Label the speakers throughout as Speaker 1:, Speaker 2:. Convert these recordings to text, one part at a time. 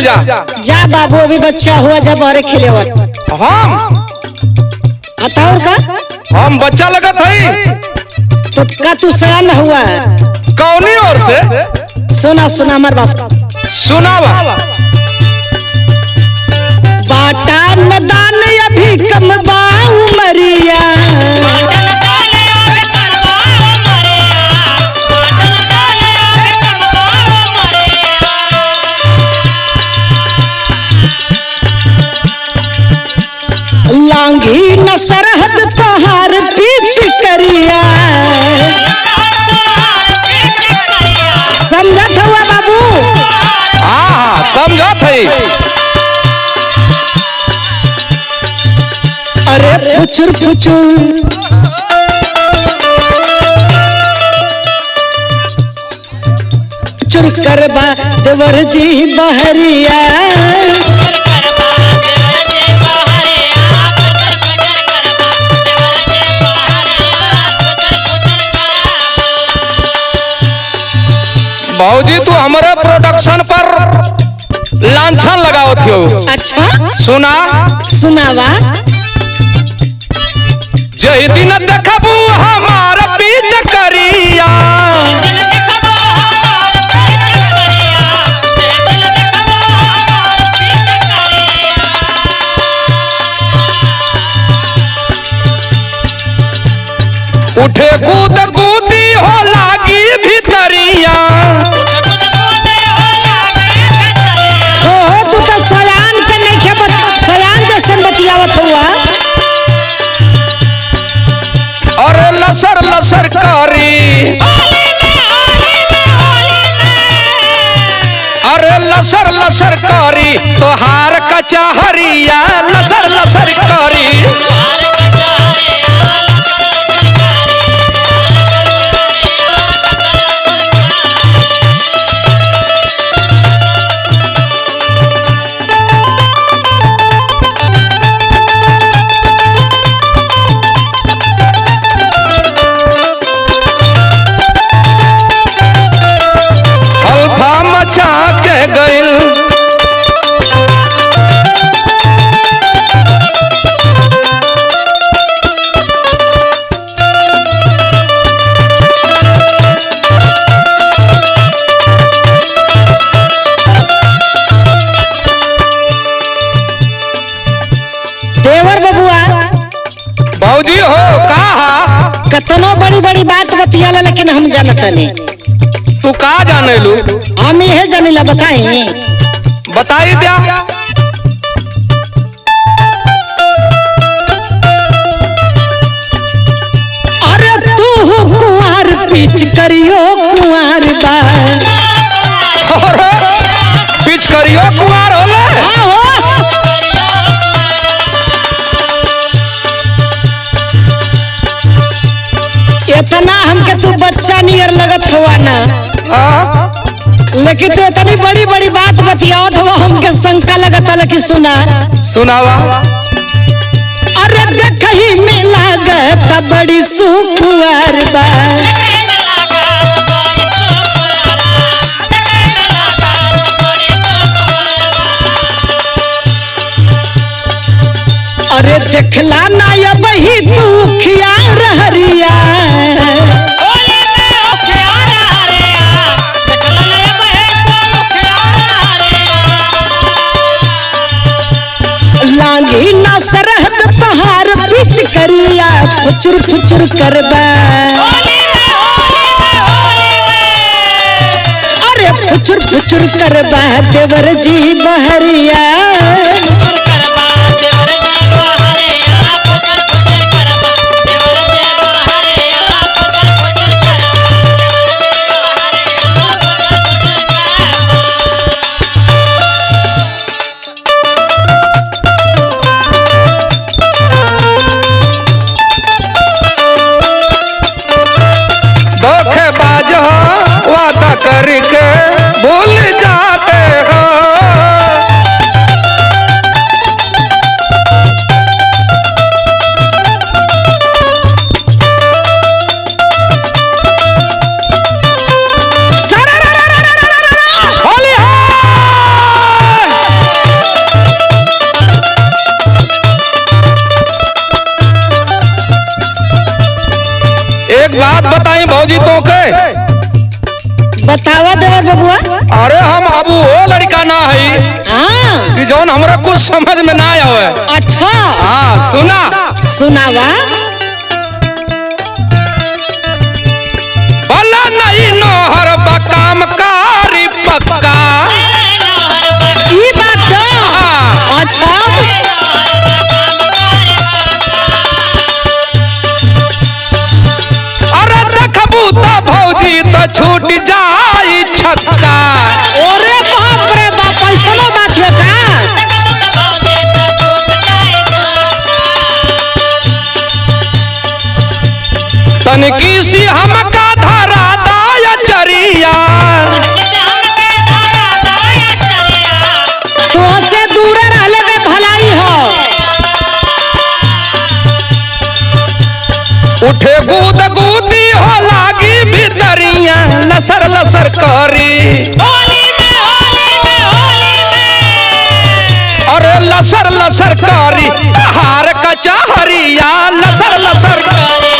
Speaker 1: जा।
Speaker 2: जा बाबू अभी बच्चा हुआ जब और खेले
Speaker 1: हम
Speaker 2: और का
Speaker 1: हम बच्चा लगत है
Speaker 2: तो का तू सयान हुआ
Speaker 1: कौनी ओर से
Speaker 2: सुना सुना हमार बात
Speaker 1: सुनावा।
Speaker 2: बाटा नदान अभी कम बाऊ मरिया लांगी न सरहद तोहार पीछ करिया समझत हुआ बाबू।
Speaker 1: हाँ समझत है।
Speaker 2: अरे फुचुर फुचुर चुर करबा देवर जी बहरिया
Speaker 1: भाजी तू हमारे प्रोडक्शन पर लांछन लगाओ थियो।
Speaker 2: अच्छा
Speaker 1: सुना
Speaker 2: सुनावा।
Speaker 1: जय दिन देखबू हमार पीछ करिया उठे कूद कूदी हो लागी भितरिया।
Speaker 2: तू तो सयान के नहीं खेबत सयान जैसे बतियावत हुआ।
Speaker 1: अरे लसर लसर करी अरे लसर लसर करी तोहार कचहरिया लसर लसर करी। भाजी हो का
Speaker 2: कतनो बड़ी बड़ी बात बतियाला लेकिन हम जानत नहीं।
Speaker 1: तू का जाने लू
Speaker 2: हम यह जानिला बताई
Speaker 1: बताई दिया।
Speaker 2: अरे तू कुंवार पीछ करियो कुंवार बा
Speaker 1: पीछ करियो कुंवार होले।
Speaker 2: इतना हमके तू बच्चा नियर लगत हुआ ना लेकिन तू इतनी बड़ी बड़ी बात बतियावत हुआ हमके शंका लगता लेकिन सुना
Speaker 1: सुनावा।
Speaker 2: अरे देखही में लागत बड़ी सुकुवार बा अरे देखला ना या बही तू खिया रहरिया लांगी ना सरहद तहार पीछ करिया फुचुर फुचुर करबा। अरे फुचुर फुचुर करबा देवर जी बहरिया
Speaker 1: करके भूल जाते हो जौन हमरा कुछ समझ में ना आवे।
Speaker 2: अच्छा
Speaker 1: हाँ सुना।
Speaker 2: सुनावा।
Speaker 1: भला नहीं नोहर बकाम कारी पक्का।
Speaker 2: ई बात तो
Speaker 1: हाँ।
Speaker 2: अच्छा
Speaker 1: अरे देखबू तो भौजी तो छूट जाई छक्का।
Speaker 2: ओरे बाप रे बाप ऐसनो बात है का?
Speaker 1: तनकी सी हमका धरा दाया चरिया।
Speaker 2: तो से दूर रहले में भलाई हो।
Speaker 1: उठे कूद कूदी हो लागी भीतरिया लसर लसर करी। अरे लसर लसर करी हार कचहरिया लसर लसर करी।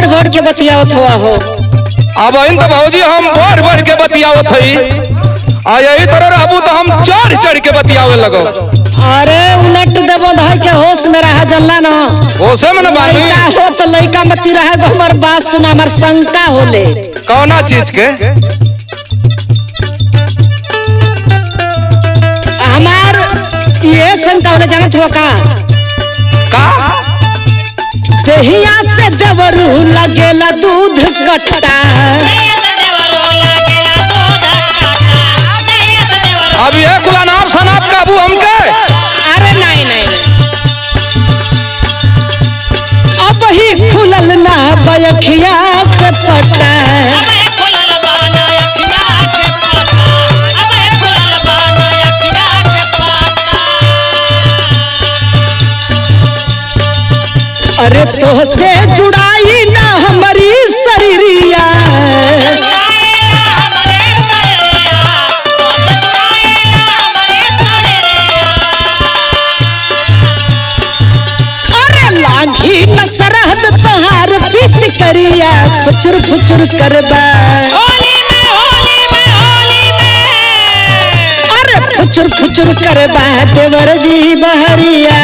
Speaker 2: बढ़ के बतियावत हुआ हो।
Speaker 1: अब इन तो भौजी हम बढ़ बढ़ के बतियावत हई। आ यही तरह रहबू तो हम चढ़ चढ़ के बतियावे लगो।
Speaker 2: अरे उलट देबो धाय के होश में रहा जल्ला ना।
Speaker 1: होशे में न बानी।
Speaker 2: लइका हो तो लइका मती रहे तो हमर बात सुना, हमर शंका होले।
Speaker 1: कौना चीज के?
Speaker 2: हमार ये शंका होले जानत हो का?
Speaker 1: का?
Speaker 2: देहिया से देवरू लगेला दूध कट्टा।
Speaker 1: अब ये कुला नाम सनाब काबू हमके।
Speaker 2: अरे नहीं नहीं अब ही खुलल ना बयखिया से पटा। अरे तो से जुड़ाई ना हमारी शरीरिया। अरे लागी न सरहद तोहार पीछ करिया फुचुर फुचुर करबा। अरे फुचुर फुचुर करबा देवर जी बहरिया।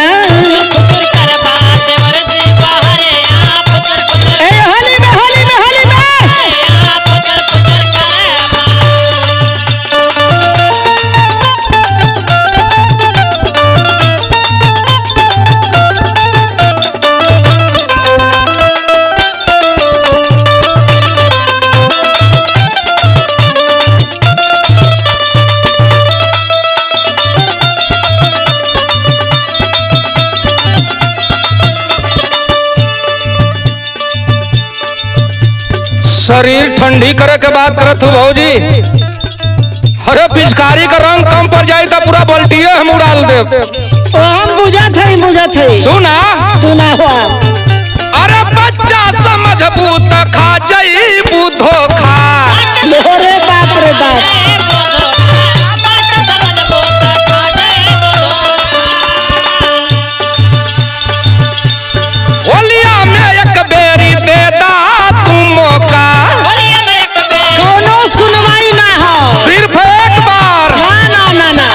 Speaker 1: शरीर ठंडी करे के बात करत हो भौजी। अरे पिचकारी का रंग कम पड़ जाए तो पूरा बाल्टिए हम उड़ाल दे।
Speaker 2: ओ हम बुझत है।
Speaker 1: सुना
Speaker 2: सुना हुआ।
Speaker 1: अरे बच्चा समझबू तो खा जाई बुधो खा।
Speaker 2: अरे बाप रे बाप।
Speaker 1: होलिया में एक बेरी दे दा तू मौका।
Speaker 2: कोनो सुनवाई ना हो।
Speaker 1: सिर्फ एक बार।
Speaker 2: ना ना ना ना।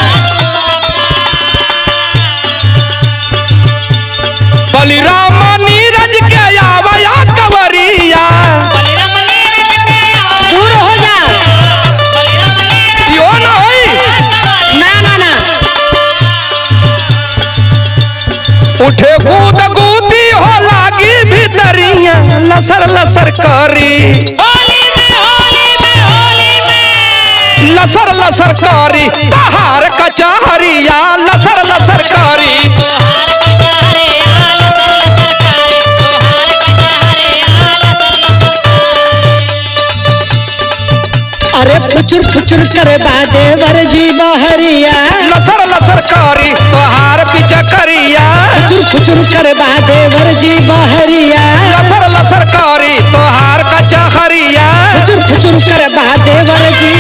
Speaker 1: बलिराम नीरज के आवया कवरिया।
Speaker 2: दूर हो जा।
Speaker 1: यो न होई।
Speaker 2: ना ना ना।
Speaker 1: उठे कूद कूदी हो लागी भीतरिया लसर लसर करी। लसर लसर करी तहार कचहरिया लसर लसर करी।
Speaker 2: फुचुर करबा देवर जी बहरिया
Speaker 1: लसर लसर करी तोहार पीछा करिया
Speaker 2: फुचुर करबा देवर जी बहरिया
Speaker 1: लसर लसर करी तोहार कचा हरिया
Speaker 2: फुचुर करबा देवर जी